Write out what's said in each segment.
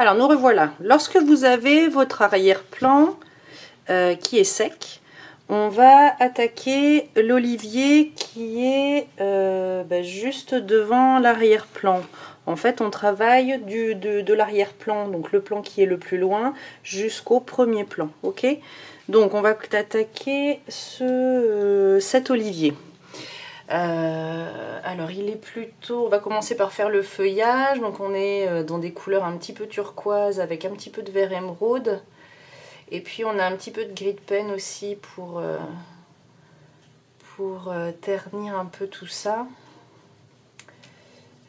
Alors nous revoilà. Lorsque vous avez votre arrière-plan qui est sec, on va attaquer l'olivier qui est juste devant l'arrière-plan. En fait, on travaille de l'arrière-plan, donc le plan qui est le plus loin, jusqu'au premier plan. Ok. Donc on va attaquer cet olivier. Alors il est plutôt, on va commencer par faire le feuillage, donc on est dans des couleurs un petit peu turquoise avec un petit peu de vert émeraude, et puis on a un petit peu de gris de pen aussi pour ternir un peu tout ça.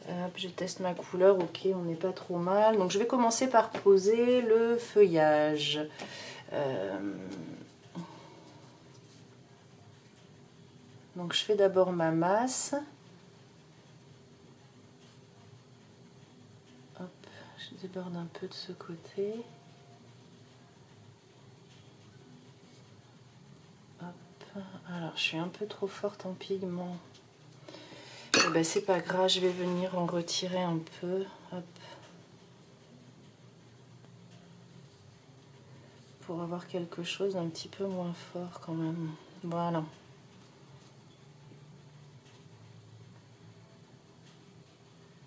Hop, je teste ma couleur, ok, on n'est pas trop mal. Donc je vais commencer par poser le feuillage. Donc je fais d'abord ma masse. Hop, je déborde un peu de ce côté. Hop, alors je suis un peu trop forte en pigment. Et ben c'est pas grave, je vais venir en retirer un peu. Hop. Pour avoir quelque chose d'un petit peu moins fort quand même. Voilà.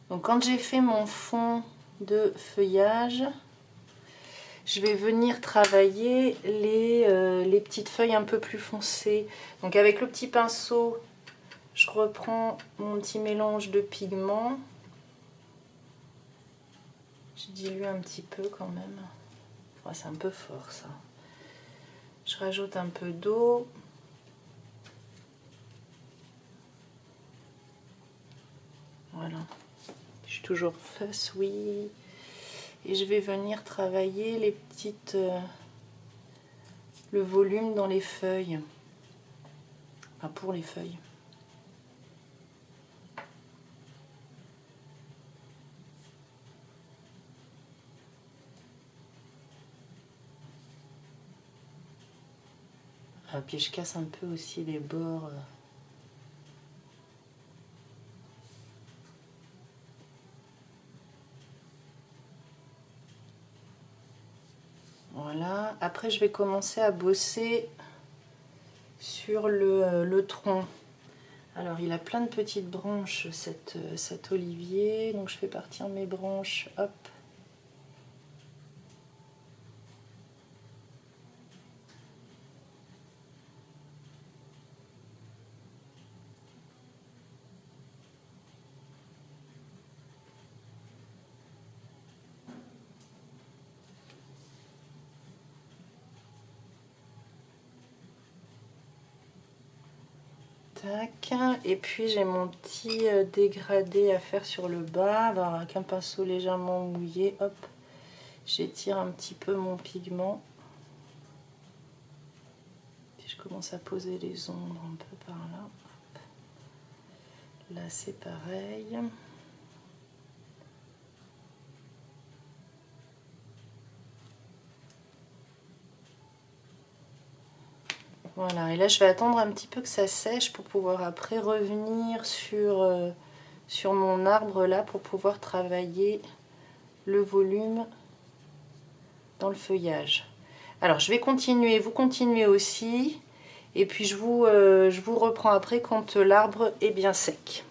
Donc quand j'ai fait mon fond de feuillage, je vais venir travailler les petites feuilles un peu plus foncées. Donc avec le petit pinceau, je reprends mon petit mélange de pigments. Je dilue un petit peu quand même. Oh, c'est un peu fort ça. Je rajoute un peu d'eau. Voilà. Je suis toujours face, oui. Et je vais venir travailler les petites... le volume dans les feuilles. Enfin, pour les feuilles. Ah, puis je casse un peu aussi les bords. Voilà. Après, je vais commencer à bosser sur le tronc. Alors, il a plein de petites branches, cet olivier. Donc, je fais partir mes branches. Hop. Tac. Et puis j'ai mon petit dégradé à faire sur le bas. Alors avec un pinceau légèrement mouillé, hop, j'étire un petit peu mon pigment. Puis je commence à poser les ombres un peu par là. Hop. Là c'est pareil. Voilà, et là je vais attendre un petit peu que ça sèche pour pouvoir après revenir sur mon arbre là pour pouvoir travailler le volume dans le feuillage. Alors je vais continuer, vous continuez aussi, et puis je vous reprends après quand l'arbre est bien sec.